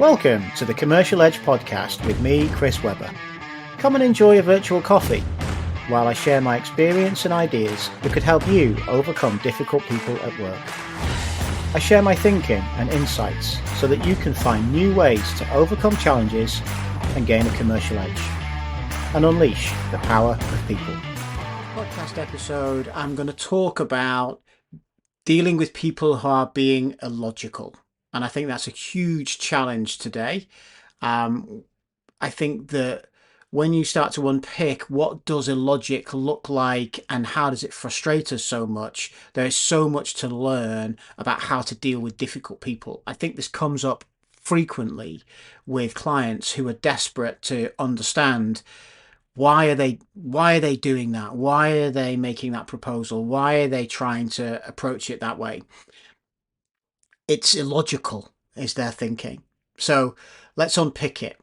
Welcome to the Commercial Edge podcast with me, Chris Webber. Come and enjoy a virtual coffee while I share my experience and ideas that could help you overcome difficult people at work. I share my thinking and insights so that you can find new ways to overcome challenges and gain a commercial edge and unleash the power of people. Podcast episode, I'm going to talk about dealing with people who are being illogical. And I think that's a huge challenge today. I think that when you start to unpick what does illogic look like and how does it frustrate us so much, there is so much to learn about how to deal with difficult people. I think this comes up frequently with clients who are desperate to understand why are they doing that? Why are they making that proposal? Why are they trying to approach it that way? It's illogical, is their thinking. So let's unpick it.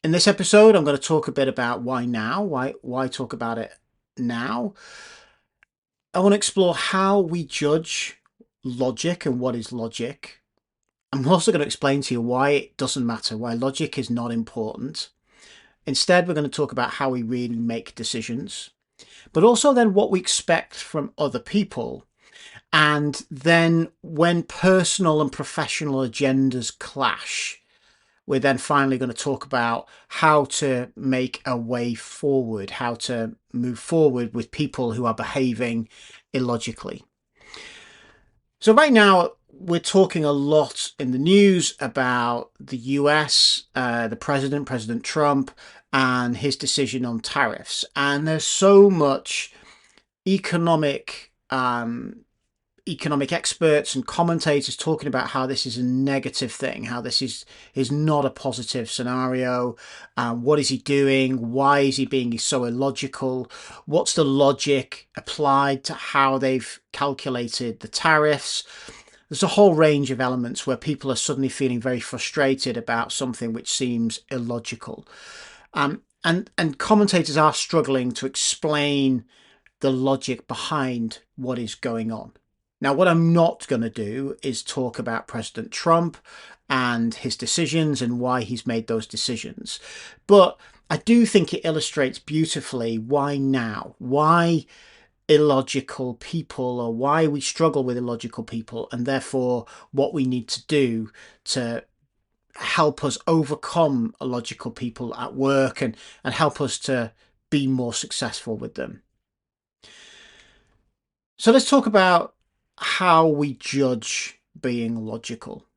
In this episode, I'm going to talk a bit about why now, why talk about it now. I want to explore how we judge logic and what is logic. I'm also going to explain to you why it doesn't matter, why logic is not important. Instead, we're going to talk about how we really make decisions, but also then what we expect from other people. And then when personal and professional agendas clash, we're then finally going to talk about how to make a way forward, how to move forward with people who are behaving illogically. So right now, we're talking a lot in the news about the US, the President Trump, and his decision on tariffs. And there's so much economic experts and commentators talking about how this is a negative thing, how this is not a positive scenario. What is he doing? Why is he being so illogical? What's the logic applied to how they've calculated the tariffs? There's a whole range of elements where people are suddenly feeling very frustrated about something which seems illogical. And commentators are struggling to explain the logic behind what is going on. Now, what I'm not going to do is talk about President Trump and his decisions and why he's made those decisions. But I do think it illustrates beautifully why now, why illogical people, or why we struggle with illogical people, and therefore what we need to do to help us overcome illogical people at work and help us to be more successful with them. So let's talk about how we judge being logical.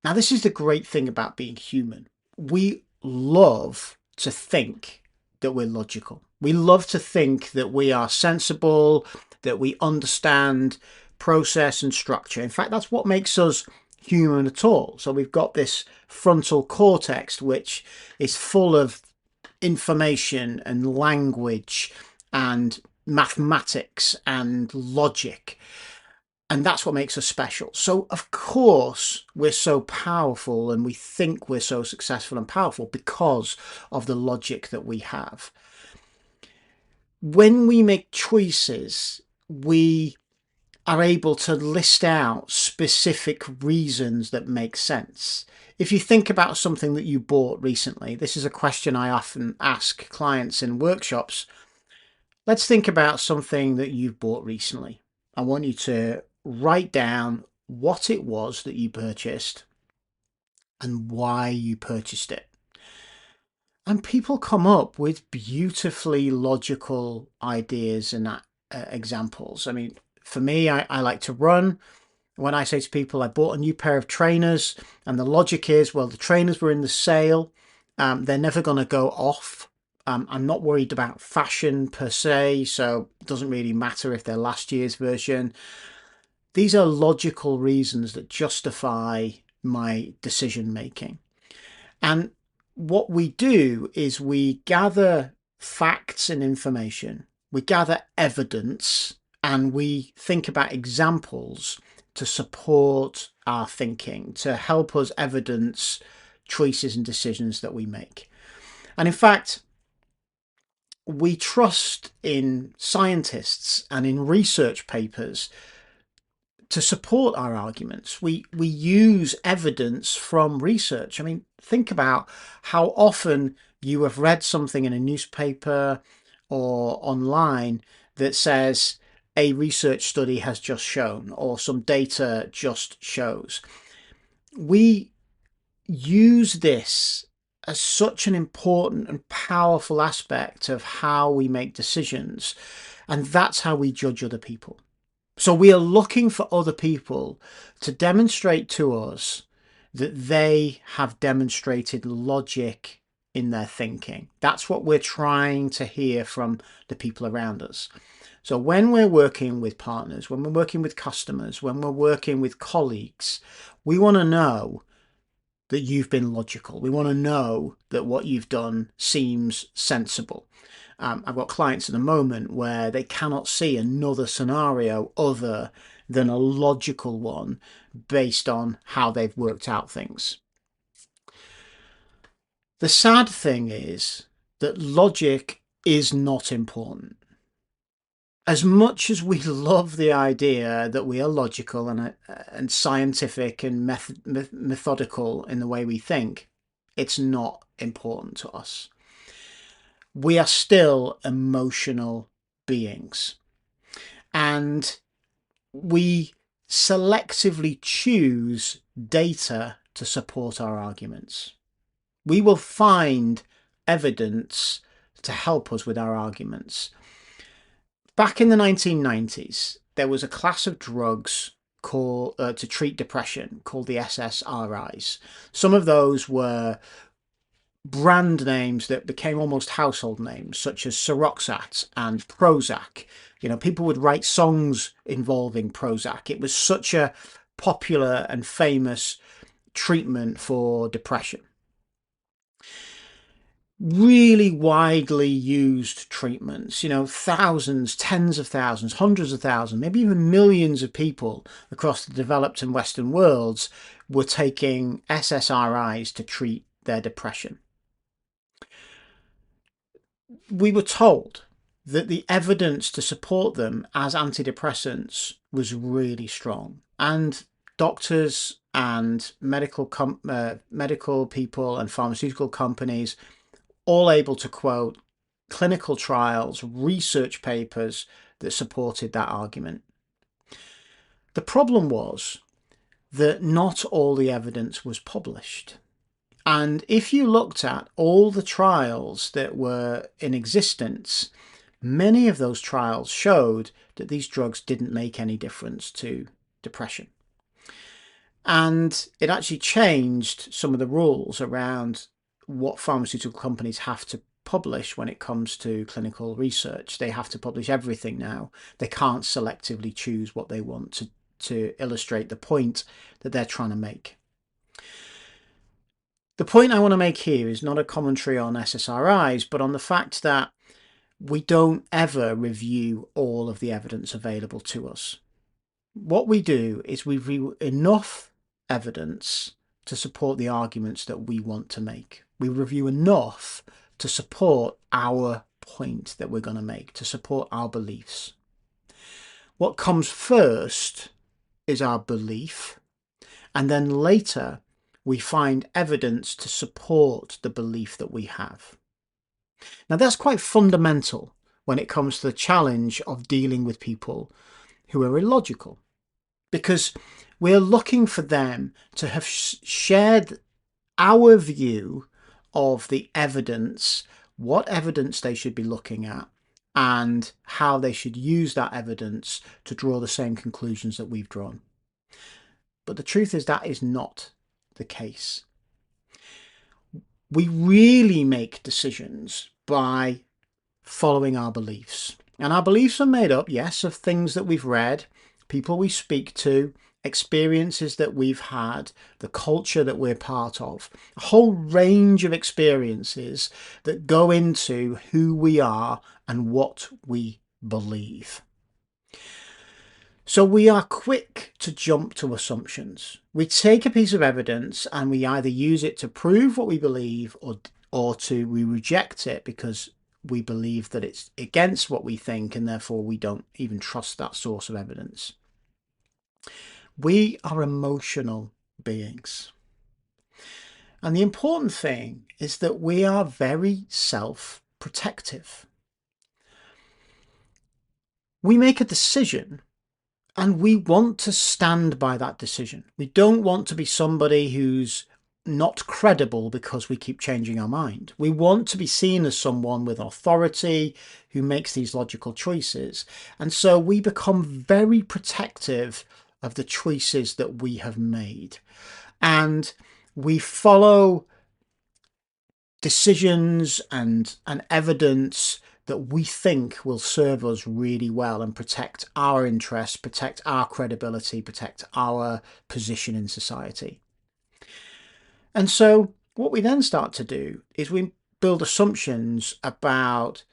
Now, this is the great thing about being human. We love to think that we're logical. We love to think that we are sensible, that we understand process and structure. In fact, that's what makes us human at all. So we've got this frontal cortex, which is full of information and language and mathematics and logic. And that's what makes us special. So, of course, we're so powerful and we think we're so successful and powerful because of the logic that we have. When we make choices, we are able to list out specific reasons that make sense. If you think about something that you bought recently, this is a question I often ask clients in workshops. Let's think about something that you've bought recently. I want you to write down what it was that you purchased and why you purchased it. And people come up with beautifully logical ideas and examples. I mean, for me, I like to run. When I say to people, I bought a new pair of trainers, and the logic is, well, the trainers were in the sale. They're never going to go off. I'm not worried about fashion per se, so it doesn't really matter if they're last year's version. These are logical reasons that justify my decision making. And what we do is we gather facts and information, we gather evidence, and we think about examples to support our thinking, to help us evidence choices and decisions that we make. And in fact, we trust in scientists and in research papers to support our arguments. We use evidence from research. I mean, think about how often you have read something in a newspaper or online that says a research study has just shown, or some data just shows. We use this as such an important and powerful aspect of how we make decisions, and that's how we judge other people. So we are looking for other people to demonstrate to us that they have demonstrated logic in their thinking. That's what we're trying to hear from the people around us. So when we're working with partners, when we're working with customers, when we're working with colleagues, we want to know that you've been logical. We want to know that what you've done seems sensible. I've got clients at the moment where they cannot see another scenario other than a logical one based on how they've worked out things. The sad thing is that logic is not important. As much as we love the idea that we are logical and scientific and methodical in the way we think, it's not important to us. We are still emotional beings, and we selectively choose data to support our arguments. We will find evidence to help us with our arguments. Back in the 1990s, there was a class of drugs to treat depression called the SSRIs. Some of those were brand names that became almost household names, such as Seroxat and Prozac. You know, people would write songs involving Prozac. It was such a popular and famous treatment for depression. Really widely used treatments, you know, thousands, tens of thousands, hundreds of thousands, maybe even millions of people across the developed and Western worlds were taking SSRIs to treat their depression. We were told that the evidence to support them as antidepressants was really strong, and doctors and medical people and pharmaceutical companies all able to quote clinical trials, research papers that supported that argument. The problem was that not all the evidence was published. And if you looked at all the trials that were in existence, many of those trials showed that these drugs didn't make any difference to depression. And it actually changed some of the rules around what pharmaceutical companies have to publish when it comes to clinical research. They have to publish everything now. They can't selectively choose what they want to illustrate the point that they're trying to make. The point I want to make here is not a commentary on SSRIs, but on the fact that we don't ever review all of the evidence available to us. What we do is we review enough evidence to support the arguments that we want to make. We review enough to support our point that we're going to make, to support our beliefs. What comes first is our belief, and then later we find evidence to support the belief that we have. Now, that's quite fundamental when it comes to the challenge of dealing with people who are illogical, because we're looking for them to have shared our view of the evidence, what evidence they should be looking at, and how they should use that evidence to draw the same conclusions that we've drawn. But the truth is that is not the case. We really make decisions by following our beliefs. And our beliefs are made up, yes, of things that we've read, people we speak to, experiences that we've had, the culture that we're part of, a whole range of experiences that go into who we are and what we believe. So we are quick to jump to assumptions. We take a piece of evidence and we either use it to prove what we believe or we reject it because we believe that it's against what we think and therefore we don't even trust that source of evidence. We are emotional beings. And the important thing is that we are very self-protective. We make a decision and we want to stand by that decision. We don't want to be somebody who's not credible because we keep changing our mind. We want to be seen as someone with authority who makes these logical choices. And so we become very protective of the choices that we have made. And we follow decisions and evidence that we think will serve us really well and protect our interests, protect our credibility, protect our position in society. And so what we then start to do is we build assumptions about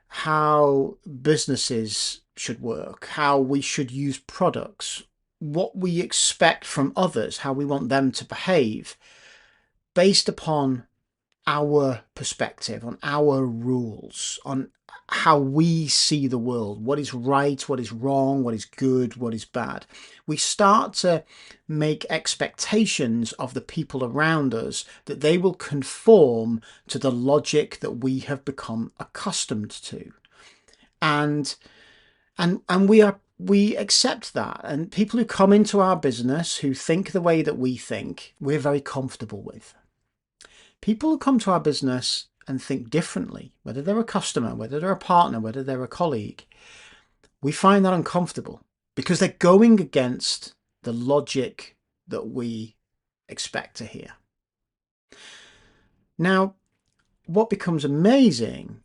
how businesses should work, how we should use products, what we expect from others, how we want them to behave, based upon our perspective, on our rules, on how we see the world, what is right, what is wrong, what is good, what is bad. We start to make expectations of the people around us that they will conform to the logic that we have become accustomed to. And we accept that. And people who come into our business who think the way that we think, we're very comfortable with. People who come to our business and think differently, whether they're a customer, whether they're a partner, whether they're a colleague, we find that uncomfortable because they're going against the logic that we expect to hear. Now, what becomes amazing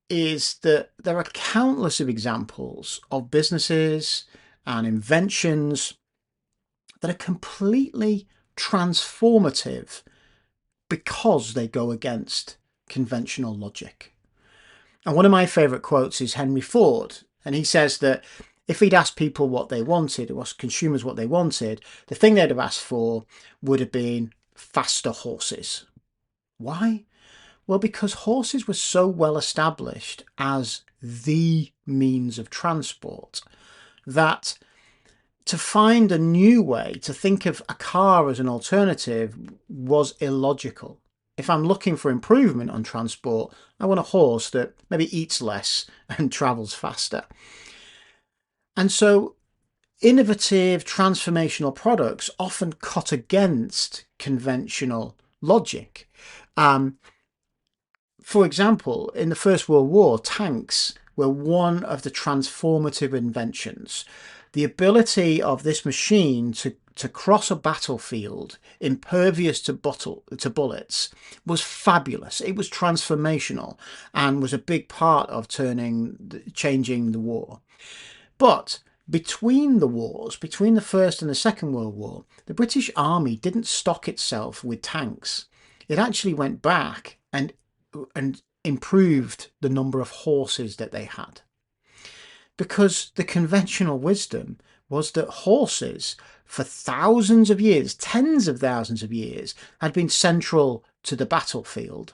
is that there are countless of examples of businesses and inventions that are completely transformative because they go against conventional logic. And one of my favourite quotes is Henry Ford, and he says that if he'd asked people what they wanted, or asked consumers what they wanted, the thing they'd have asked for would have been faster horses. Why? Well, because horses were so well established as the means of transport that to find a new way to think of a car as an alternative was illogical. If I'm looking for improvement on transport, I want a horse that maybe eats less and travels faster. And so innovative transformational products often cut against conventional logic. For example, in the First World War, tanks were one of the transformative inventions. The ability of this machine to cross a battlefield impervious to bullets was fabulous. It was transformational and was a big part of changing the war. But between the wars, between the First and the Second World War, the British Army didn't stock itself with tanks. It actually went back and improved the number of horses that they had. Because the conventional wisdom was that horses, for thousands of years, tens of thousands of years, had been central to the battlefield.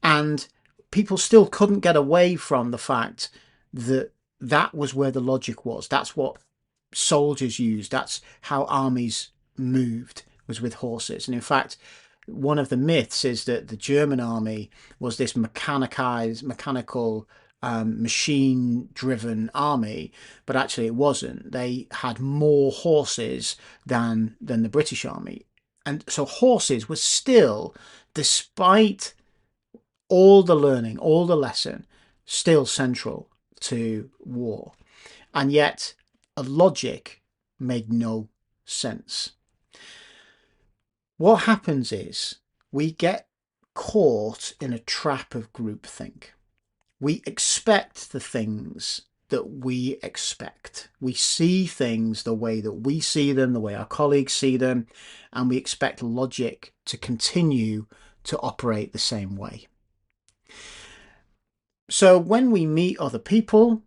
And people still couldn't get away from the fact that that was where the logic was. That's what soldiers used. That's how armies moved, was with horses. And in fact, one of the myths is that the German army was this mechanical, machine-driven army, but actually it wasn't. They had more horses than the British army. And so horses were still, despite all the learning, all the lesson, still central to war. And yet a logic made no sense. What happens is we get caught in a trap of groupthink. We expect the things that we expect. We see things the way that we see them, the way our colleagues see them, and we expect logic to continue to operate the same way. So when we meet other people,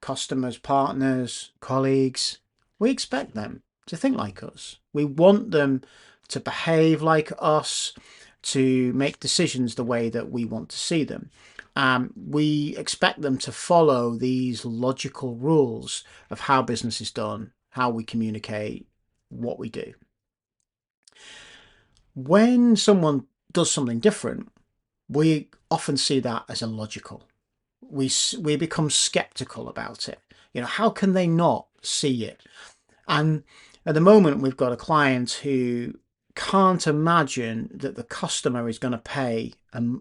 customers, partners, colleagues, we expect them to think like us. We want them to behave like us, to make decisions the way that we want to see them. We expect them to follow these logical rules of how business is done, how we communicate, what we do. When someone does something different, we often see that as illogical. We become skeptical about it. How can they not see it? And at the moment, we've got a client who can't imagine that the customer is going to pay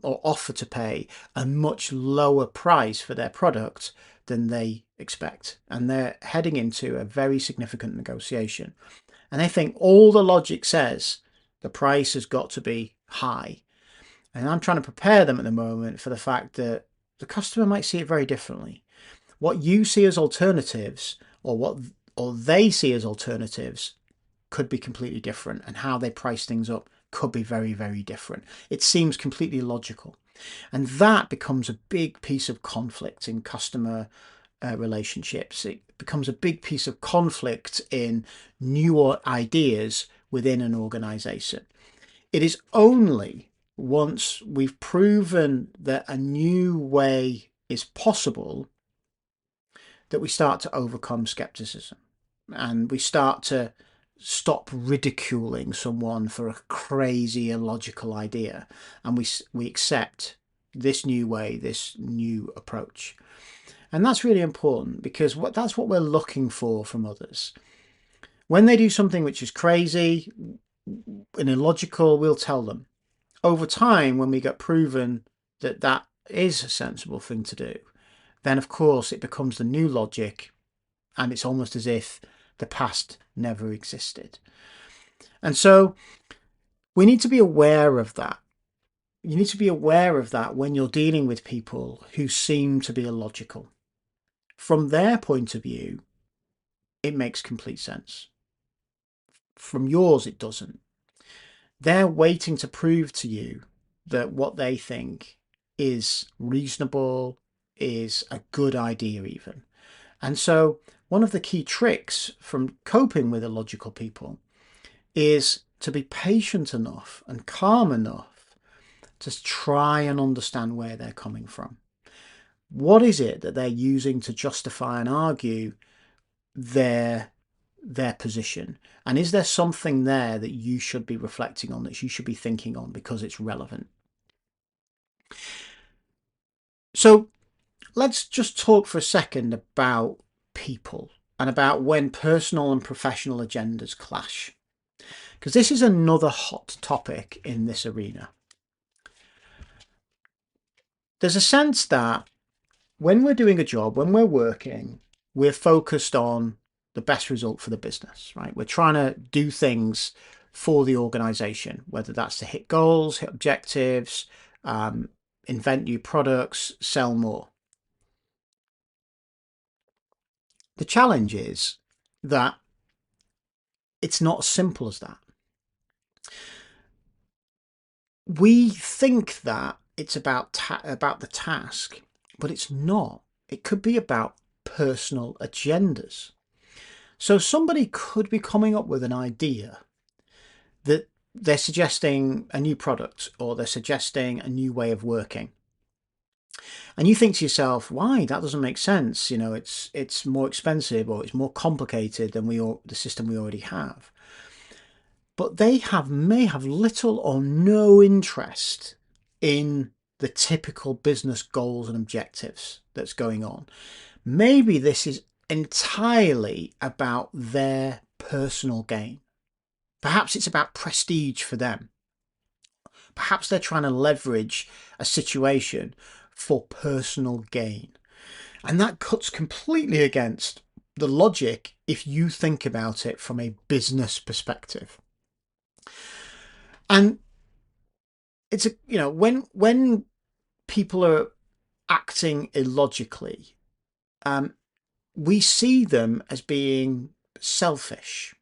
or offer to pay a much lower price for their product than they expect. And they're heading into a very significant negotiation. And they think all the logic says the price has got to be high. And I'm trying to prepare them at the moment for the fact that the customer might see it very differently. What you see as alternatives, or they see as alternatives, could be completely different, and how they price things up could be very, very different. It seems completely logical. And that becomes a big piece of conflict in customer relationships. It becomes a big piece of conflict in new ideas within an organization. It is only once we've proven that a new way is possible that we start to overcome skepticism, and we start to stop ridiculing someone for a crazy illogical idea, and we accept this new way, this new approach. And that's really important, because that's what we're looking for from others. When they do something which is crazy and illogical, we'll tell them. Over time, when we get proven that that is a sensible thing to do, then of course it becomes the new logic, and it's almost as if the past never existed. And so we need to be aware of that. You need to be aware of that when you're dealing with people who seem to be illogical. From their point of view, it makes complete sense. From yours, it doesn't. They're waiting to prove to you that what they think is reasonable, is a good idea even. And so one of the key tricks from coping with illogical people is to be patient enough and calm enough to try and understand where they're coming from. What is it that they're using to justify and argue their position? And is there something there that you should be reflecting on, that you should be thinking on, because it's relevant? So let's just talk for a second about people and about when personal and professional agendas clash, because this is another hot topic in this arena. There's a sense that when we're doing a job, when we're working, we're focused on the best result for the business, right? We're trying to do things for the organization, whether that's to hit goals, hit objectives, invent new products, sell more. The challenge is that it's not as simple as that. We think that it's about the task, but it's not. It could be about personal agendas. So somebody could be coming up with an idea that they're suggesting a new product, or they're suggesting a new way of working. And you think to yourself, why? That doesn't make sense. It's more expensive, or it's more complicated than the system we already have. But they may have little or no interest in the typical business goals and objectives that's going on. Maybe this is entirely about their personal gain. Perhaps it's about prestige for them. Perhaps they're trying to leverage a situation for personal gain. And that cuts completely against the logic if you think about it from a business perspective. And it's when people are acting illogically, we see them as being selfish.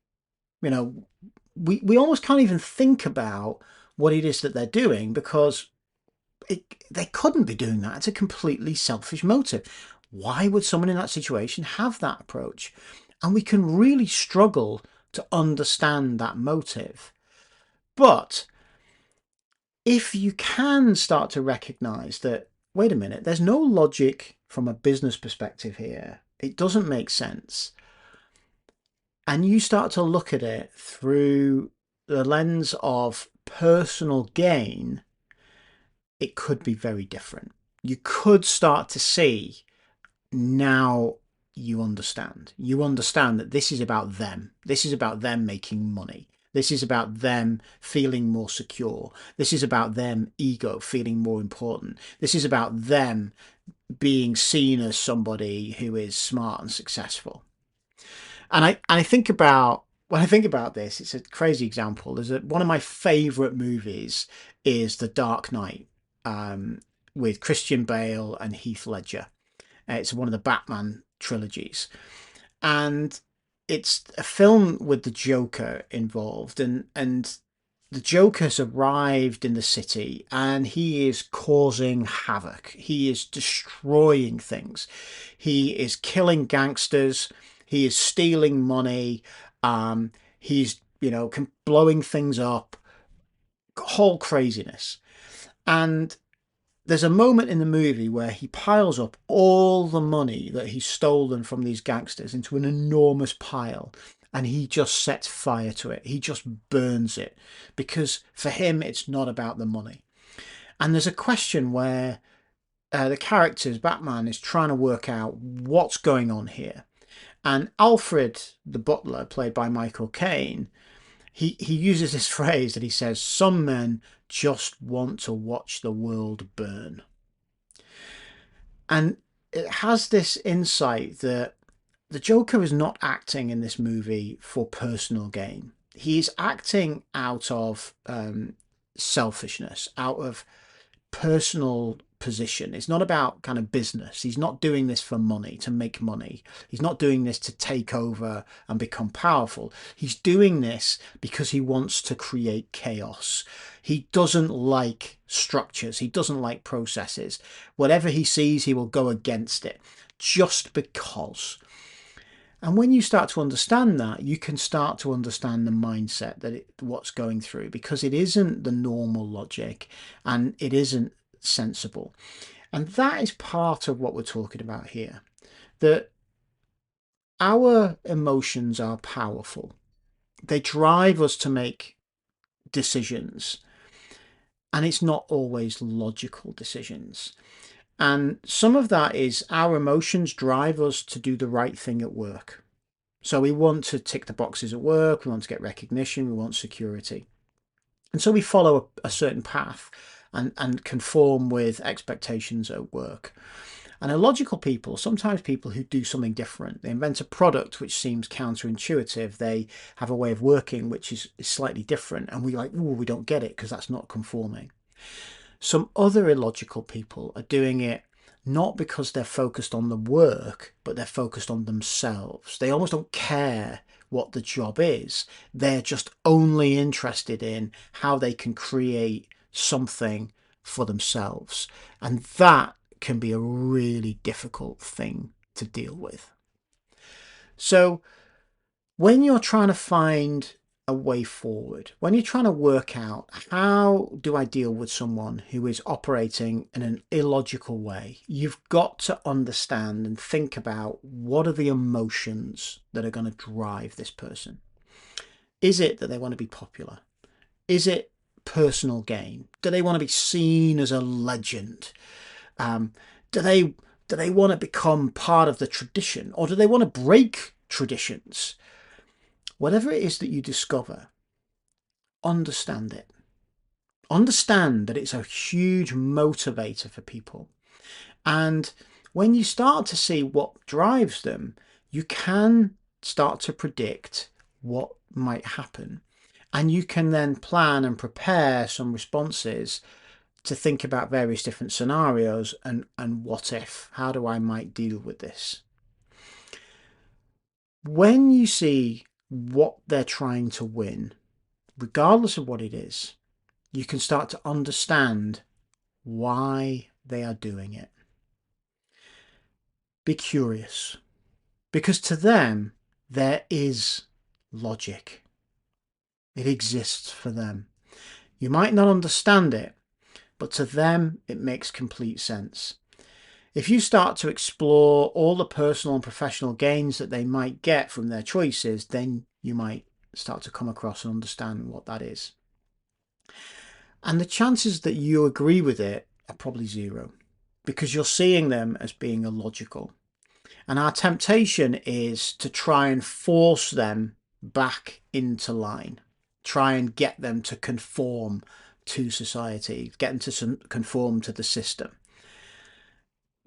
We almost can't even think about what it is that they're doing, because they couldn't be doing that. It's a completely selfish motive. Why would someone in that situation have that approach? And we can really struggle to understand that motive. But if you can start to recognize that, wait a minute, there's no logic from a business perspective here, it doesn't make sense, and you start to look at it through the lens of personal gain, it could be very different. You could start to see now you understand. You understand that this is about them. This is about them making money. This is about them feeling more secure. This is about them ego feeling more important. This is about them being seen as somebody who is smart and successful. And I think about when I think about this, it's a crazy example. One of my favorite movies is The Dark Knight, um, with Christian Bale and Heath Ledger. It's one of the Batman trilogies, and it's a film with the Joker involved, and the Joker's arrived in the city and he is causing havoc. He is destroying things. He is killing gangsters. He is stealing money. He's, blowing things up. Whole craziness. And there's a moment in the movie where he piles up all the money that he's stolen from these gangsters into an enormous pile, and he just sets fire to it. He just burns it because for him it's not about the money. And there's a question where the characters, Batman, is trying to work out what's going on here. And Alfred, the butler, played by Michael Caine, he uses this phrase that he says, "Some men just want to watch the world burn." And it has this insight that the Joker is not acting in this movie for personal gain. He's acting out of selfishness, out of personal position. It's not about kind of business. He's not doing this for money, to make money. He's not doing this to take over and become powerful. He's doing this because he wants to create chaos. He doesn't like structures. He doesn't like processes. Whatever he sees, he will go against it just because. And when you start to understand that, you can start to understand the mindset what's going through, because it isn't the normal logic and it isn't sensible. And that is part of what we're talking about here, that our emotions are powerful. They drive us to make decisions, and it's not always logical decisions. And some of that is our emotions drive us to do the right thing at work. So we want to tick the boxes at work, we want to get recognition, we want security. And so we follow a certain path and conform with expectations at work. And illogical people, sometimes people who do something different, they invent a product which seems counterintuitive, they have a way of working which is slightly different, and we like, oh, we don't get it because that's not conforming. Some other illogical people are doing it not because they're focused on the work, but they're focused on themselves. They almost don't care what the job is. They're just only interested in how they can create something for themselves. And that can be a really difficult thing to deal with. So when you're trying to find a way forward, when you're trying to work out how do I deal with someone who is operating in an illogical way, you've got to understand and think about what are the emotions that are going to drive this person. Is it that they want to be popular? Is it personal gain? Do they want to be seen as a legend? Do they want to become part of the tradition, or do they want to break traditions? Whatever it is that you discover, understand it. Understand that it's a huge motivator for people. And when you start to see what drives them, you can start to predict what might happen. And you can then plan and prepare some responses to think about various different scenarios and what if, how do I might deal with this. When you see what they're trying to win, regardless of what it is, you can start to understand why they are doing it. Be curious, because to them, there is logic. It exists for them. You might not understand it, but to them, it makes complete sense. If you start to explore all the personal and professional gains that they might get from their choices, then you might start to come across and understand what that is. And the chances that you agree with it are probably zero, because you're seeing them as being illogical. And our temptation is to try and force them back into line, try and get them to conform to society, get them to conform to the system.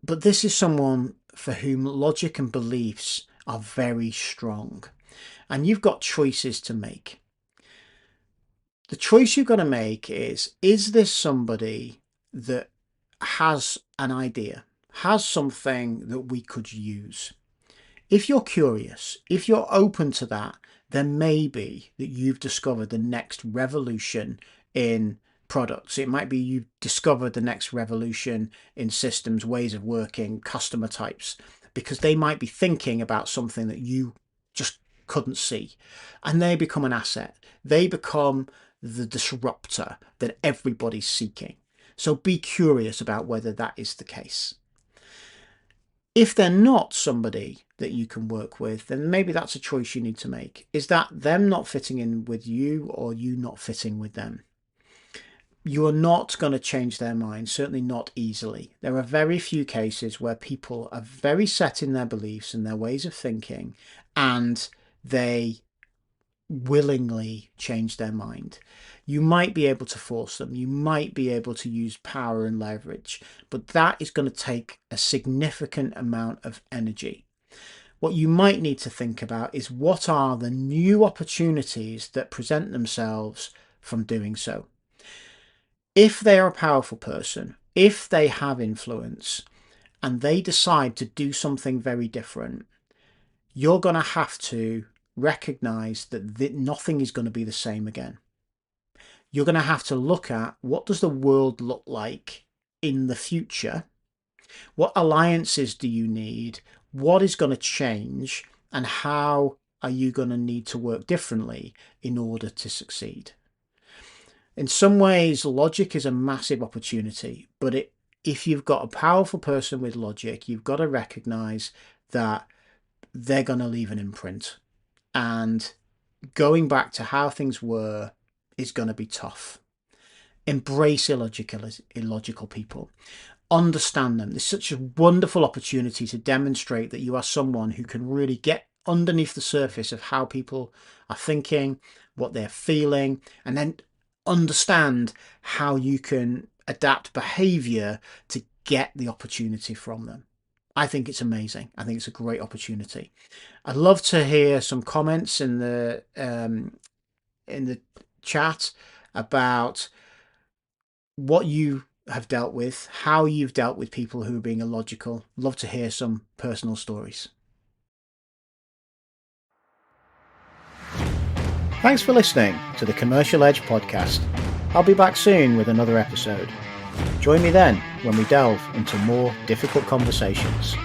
But this is someone for whom logic and beliefs are very strong, and you've got choices to make. The choice you've got to make is this somebody that has an idea, has something that we could use? If you're curious, if you're open to that, then maybe that you've discovered the next revolution in products. It might be you've discovered the next revolution in systems, ways of working, customer types, because they might be thinking about something that you just couldn't see. And they become an asset. They become the disruptor that everybody's seeking. So be curious about whether that is the case. If they're not somebody that you can work with, then maybe that's a choice you need to make. Is that them not fitting in with you, or you not fitting with them? You are not going to change their mind, certainly not easily. There are very few cases where people are very set in their beliefs and their ways of thinking, and they willingly change their mind. You might be able to force them, you might be able to use power and leverage, but that is going to take a significant amount of energy. What you might need to think about is, what are the new opportunities that present themselves from doing so? If they are a powerful person, if they have influence, and they decide to do something very different, you're going to have to recognize that nothing is going to be the same again. You're going to have to look at, what does the world look like in the future? What alliances do you need? What is going to change? And how are you going to need to work differently in order to succeed? In some ways, logic is a massive opportunity, but if you've got a powerful person with logic, you've got to recognize that they're going to leave an imprint. And going back to how things were is going to be tough. Embrace illogical people. Understand them. There's such a wonderful opportunity to demonstrate that you are someone who can really get underneath the surface of how people are thinking, what they're feeling, and then understand how you can adapt behavior to get the opportunity from them. I think it's amazing. I think it's a great opportunity. I'd love to hear some comments in the chat about what you have dealt with, how you've dealt with people who are being illogical. Love to hear some personal stories. Thanks for listening to the Commercial Edge podcast. I'll be back soon with another episode. Join me then when we delve into more difficult conversations.